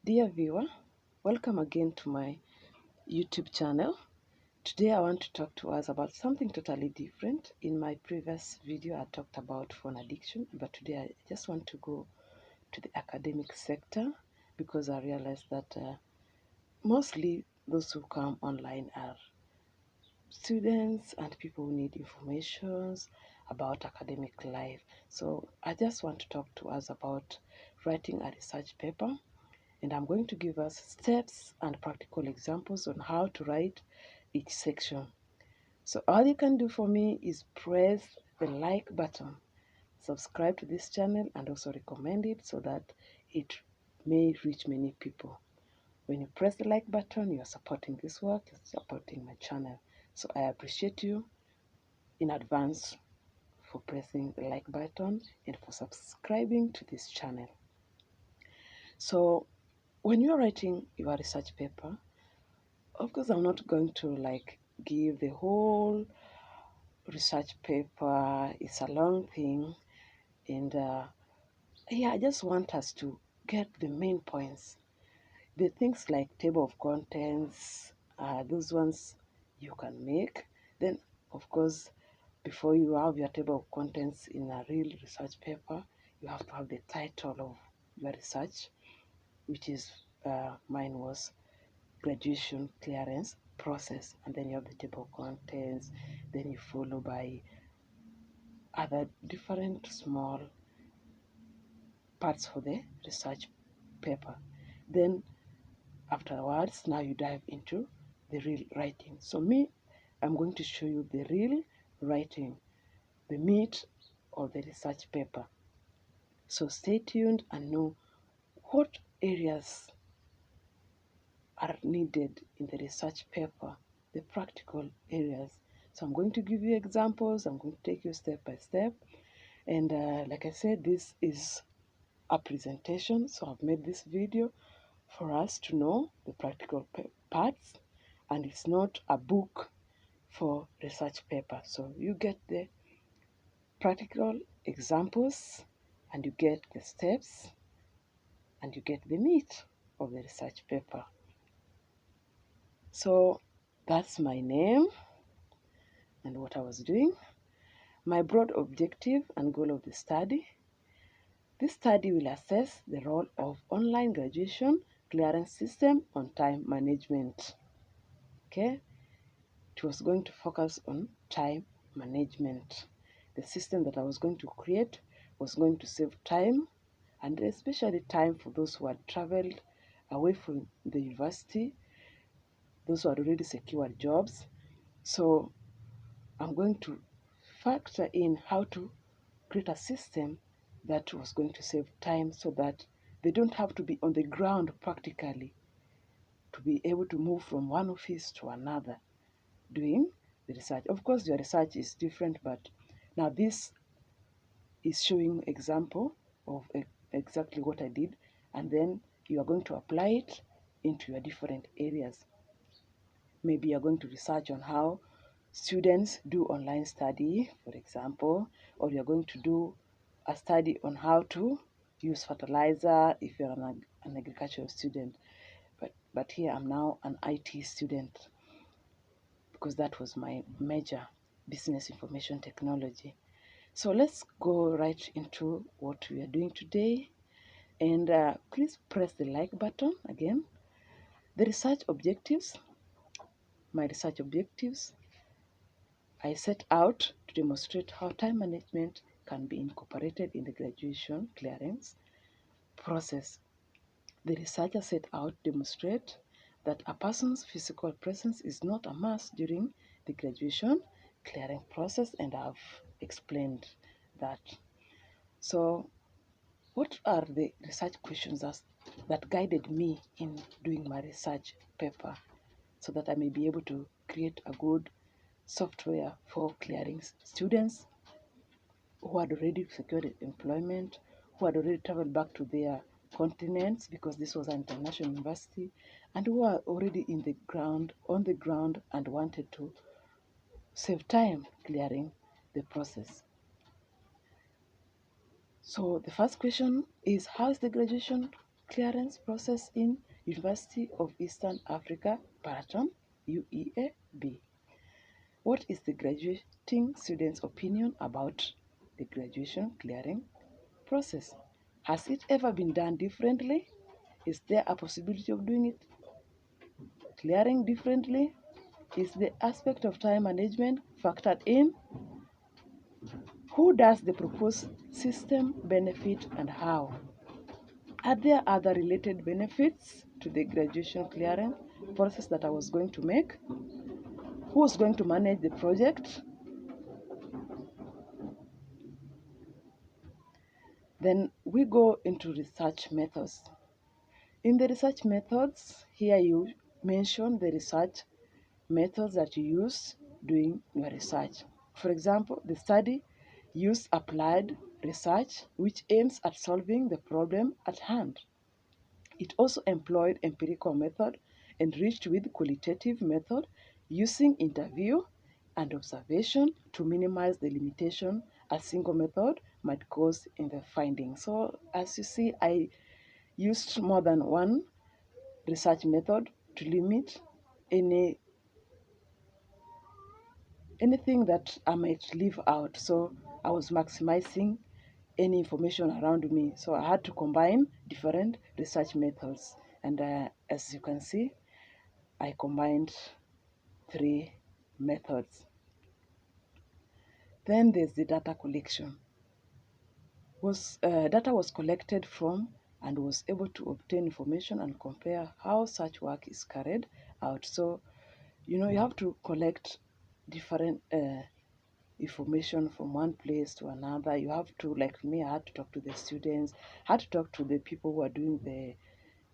Dear viewer, welcome again to my YouTube channel. Today I want to talk to us about something totally different. In my previous video I talked about phone addiction, but today I just want to go to the academic sector because I realized that mostly those who come online are students and people who need information about academic life. So I just want to talk to us about writing a research paper, and I'm going to give us steps and practical examples on how to write each section. So all you can do for me is press the like button, subscribe to this channel, and also recommend it so that it may reach many people. When you press the like button, you are supporting this work, you're supporting my channel. So I appreciate you in advance for pressing the like button and for subscribing to this channel. So when you're writing your research paper, of course I'm not going to give the whole research paper. It's a long thing, and yeah, I just want us to get the main points. The things like table of contents, those ones you can make. Then of course, before you have your table of contents in a real research paper, you have to have the title of your research, which is mine was graduation clearance process, and then you have the table of contents, then you follow by other different small parts for the research paper. Then afterwards, now you dive into the real writing. So me, I'm going to show you the real writing, the meat of the research paper. So stay tuned and know what areas are needed in the research paper, the practical areas. So I'm going to give you examples, I'm going to take you step by step. And like I said, this is a presentation, so I've made this video for us to know the practical parts, and it's not a book for research paper. So you get the practical examples, and you get the steps, and you get the meat of the research paper. So that's my name and what I was doing. My broad objective and goal of the study. This study will assess the role of online graduation clearance system on time management. Okay, it was going to focus on time management. The system that I was going to create was going to save time, and especially time for those who had traveled away from the university, those who had already secured jobs. So I'm going to factor in how to create a system that was going to save time so that they don't have to be on the ground practically to be able to move from one office to another doing the research. Of course, your research is different, but now this is showing example of exactly what I did, and then you are going to apply it into your different areas. Maybe you're going to research on how students do online study, for example, or you're going to do a study on how to use fertilizer if you're an agricultural student. But here I'm now an IT student because that was my major, business information technology. So let's go right into what we are doing today. And please press the like button again. The research objectives, my research objectives, I set out to demonstrate how time management can be incorporated in the graduation clearance process. The researcher set out to demonstrate that a person's physical presence is not a must during the graduation clearing process, and I've explained that. So what are the research questions that guided me in doing my research paper so that I may be able to create a good software for clearing students who had already secured employment, who had already traveled back to their continents because this was an international university, and who are already on the ground and wanted to save time clearing the process. So the first question is, how is the graduation clearance process in University of Eastern Africa, Paraton, UEAB. What is the graduating student's opinion about the graduation clearing process? Has it ever been done differently? Is there a possibility of doing it clearing differently? Is the aspect of time management factored in? Who does the proposed system benefit and how? Are there other related benefits to the graduation clearing process that I was going to make? Who's going to manage the project? Then we go into research methods. In the research methods, here you mention the research methods that you use doing your research. For example, the study used applied research, which aims at solving the problem at hand. It also employed empirical method enriched with qualitative method using interview and observation to minimize the limitation a single method might cause in the findings. So as you see, I used more than one research method to limit anything that I might leave out. So I was maximizing any information around me. So I had to combine different research methods. And as you can see, I combined 3 methods. Then there's the data collection. Data was collected from and was able to obtain information and compare how such work is carried out. So, you have to collect different information from one place to another. You have to, like me, I had to talk to the students, I had to talk to the people who are doing the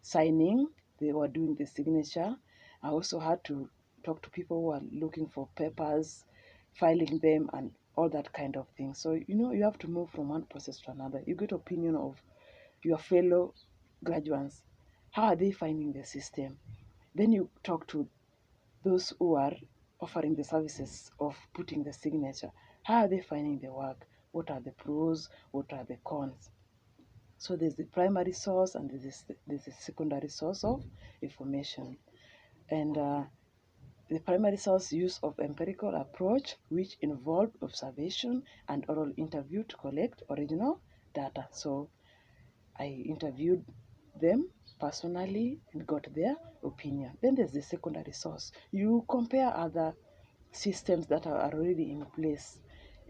signing, they were doing the signature. I also had to talk to people who are looking for papers, filing them, and all that kind of thing. So, you have to move from one process to another. You get opinion of your fellow graduates. How are they finding the system? Then you talk to those who are offering the services of putting the signature. How are they finding the work? What are the pros? What are the cons? So there's the primary source and there's a secondary source of information. And the primary source use of empirical approach, which involved observation and oral interview to collect original data. So I interviewed them personally and got their opinion. Then there's the secondary source. You compare other systems that are already in place,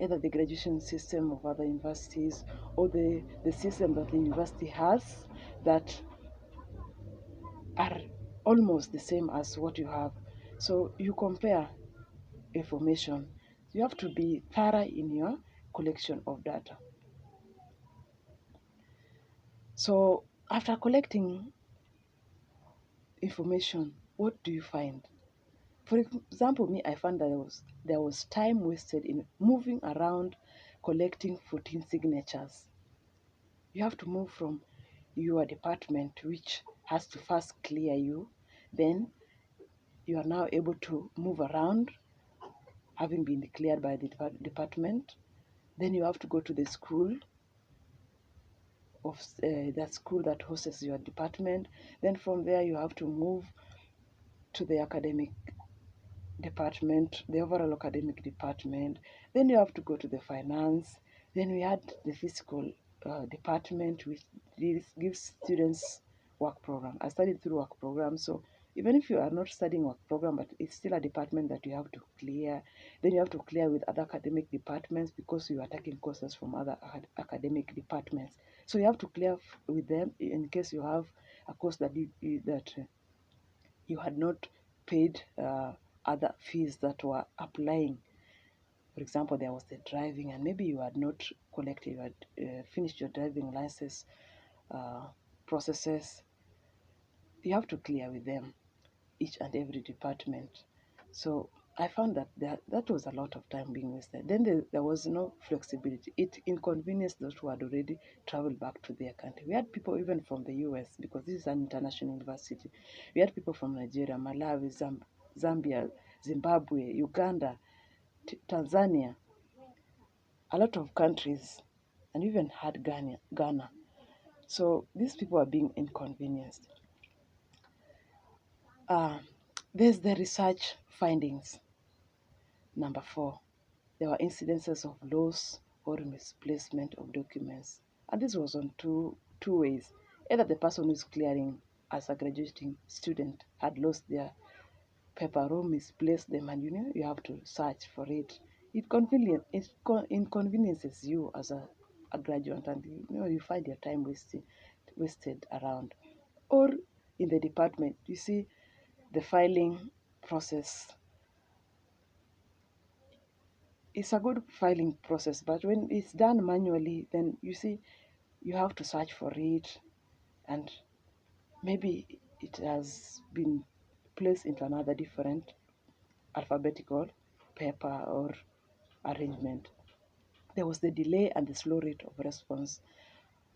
either the graduation system of other universities or the system that the university has that are almost the same as what you have. So you compare information. You have to be thorough in your collection of data. So after collecting information, what do you find? For example, me, I found that there was time wasted in moving around collecting 14 signatures. You have to move from your department, which has to first clear you. Then you are now able to move around, having been cleared by the department. Then you have to go to the school of that school that hosts your department. Then from there you have to move to the academic department, the overall academic department. Then you have to go to the finance. Then we had the physical department, which gives students work program. I studied through work program, so even if you are not studying work program, but it's still a department that you have to clear. Then you have to clear with other academic departments because you are taking courses from other academic departments. So you have to clear with them in case you have a course that you had not paid other fees that were applying. For example, there was the driving, and maybe you had not collected, you had finished your driving license uh, processes. You have to clear with them, each and every department. So I found that was a lot of time being wasted. Then there was no flexibility. It inconvenienced those who had already traveled back to their country. We had people even from the US, because this is an international university. We had people from Nigeria, Malawi, Zambia, Zimbabwe, Uganda, Tanzania, a lot of countries, and even had Ghana. So these people are being inconvenienced. There's the research findings. Number 4, there were incidences of loss or misplacement of documents. And this was on two ways. Either the person who's clearing as a graduating student had lost their paper or misplaced them, and you have to search for it. Inconveniences you as a graduate, and you find your time wasted around. Or in the department, you see the filing process. It's a good filing process, but when it's done manually, then you see you have to search for it, and maybe it has been placed into another different alphabetical paper or arrangement. There was the delay and the slow rate of response.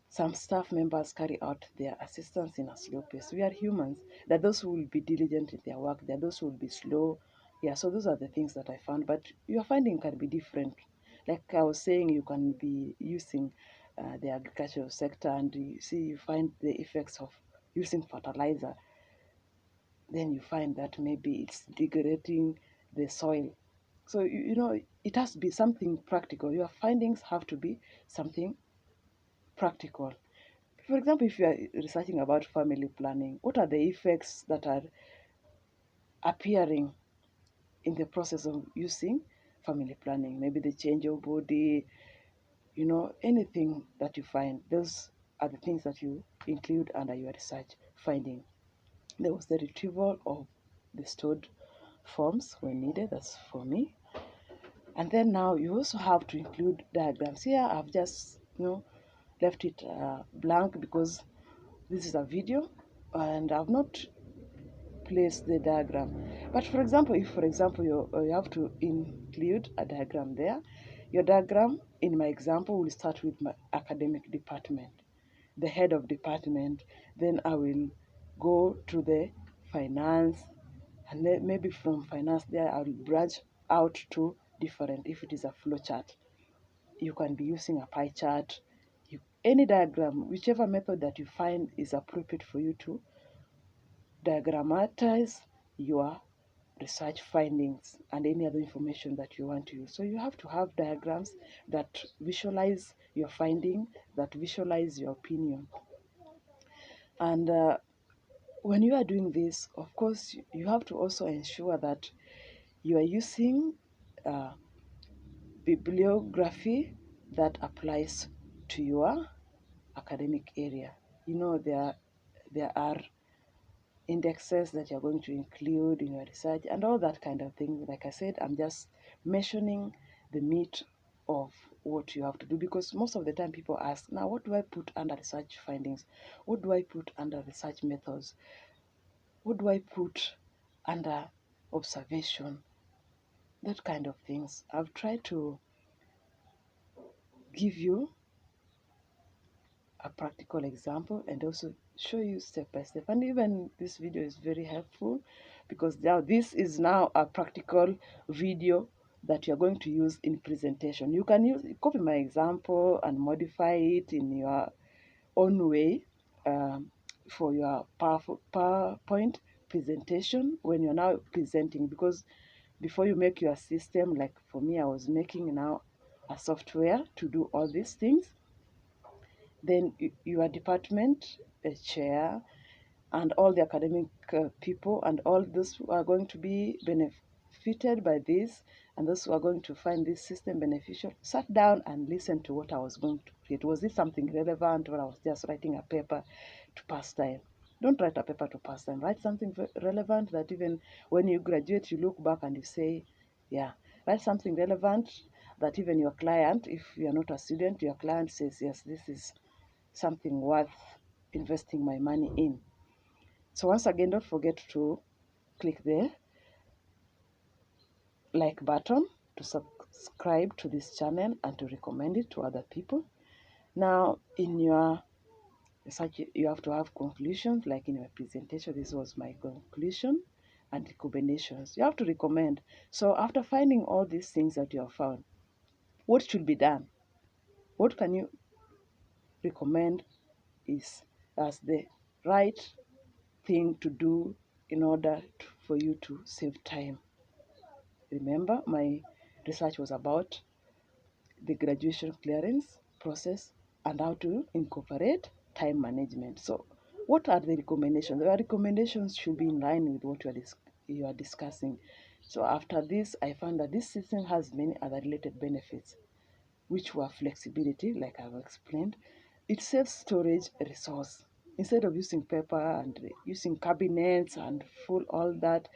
Some staff members carry out their assistance in a slow pace. We are humans. There are those who will be diligent in their work. There are those who will be slow. Yeah, so those are the things that I found. But your finding can be different. Like I was saying, you can be using the agricultural sector, and you find the effects of using fertilizer. Then you find that maybe it's degrading the soil. So, it has to be something practical. Your findings have to be something practical. For example, if you are researching about family planning, what are the effects that are appearing in the process of using family planning? Maybe the change of body, anything that you find. Those are the things that you include under your research finding. There was the retrieval of the stored forms when needed. That's for me. And then now you also have to include diagrams. Here I've just left it blank because this is a video and I've not placed the diagram. But for example, if you have to include a diagram there, your diagram in my example will start with my academic department, the head of department. Then I will go to the finance, and then maybe from finance there I'll branch out to different. If it is a flow chart, you can be using a pie chart, any diagram, whichever method that you find is appropriate for you to diagrammatize your research findings and any other information that you want to use. So you have to have diagrams that visualize your finding, that visualize your opinion. And when you are doing this, of course, you have to also ensure that you are using bibliography that applies to your academic area. There are indexes that you're going to include in your research and all that kind of thing. Like I said, I'm just mentioning the meat of what you have to do, because most of the time people ask, now what do I put under research findings? What do I put under research methods? What do I put under observation? That kind of things. I've tried to give you a practical example and also show you step by step. And even this video is very helpful because now this is now a practical video that you're going to use in presentation. You can copy my example and modify it in your own way for your PowerPoint presentation when you're now presenting, because before you make your system, like for me, I was making now a software to do all these things. Then your department chair and all the academic people and all those who are going to be benefited by this and those who are going to find this system beneficial sat down and listened to what I was going to create. Was it something relevant, or I was just writing a paper to pass time? Don't write a paper to pass time. Write something relevant that even when you graduate, you look back and you say, yeah. Write something relevant that even your client, if you are not a student, your client says, yes, this is something worth investing my money in. So once again, don't forget to click the like button to subscribe to this channel and to recommend it to other people. Now, in your research, you have to have conclusions. Like in your presentation, this was my conclusion and recommendations. You have to recommend. So after finding all these things that you have found, what should be done? What can you recommend is as the right thing to do in order for you to save time. Remember, my research was about the graduation clearance process and how to incorporate time management. So, what are the recommendations? The recommendations should be in line with what you are discussing. So, after this, I found that this system has many other related benefits, which were flexibility, like I've explained. It saves storage resource. Instead of using paper and using cabinets and full all that,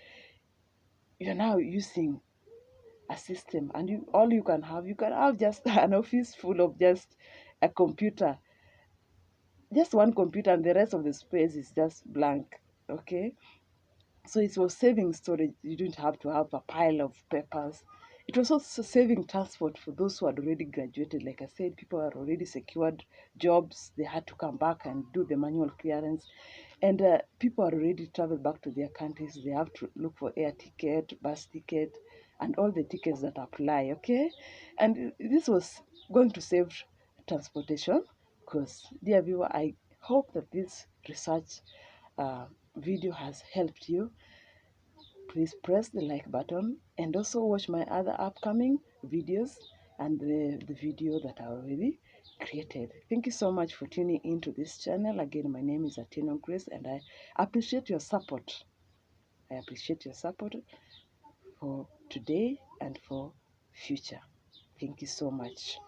you're now using a system, and you can have just an office full of just a computer, just one computer, and the rest of the space is just blank. Okay, so it was saving storage. You didn't have to have a pile of papers. It was also saving transport for those who had already graduated. Like I said, people had already secured jobs. They had to come back and do the manual clearance. And people had already traveled back to their countries. They have to look for air ticket, bus ticket, and all the tickets that apply, okay? And this was going to save transportation because, dear viewer, I hope that this research uh, video has helped you. Please press the like button and also watch my other upcoming videos and the video that I already created. Thank you so much for tuning into this channel. Again, my name is Atino Grace, and I appreciate your support. I appreciate your support for today and for future. Thank you so much.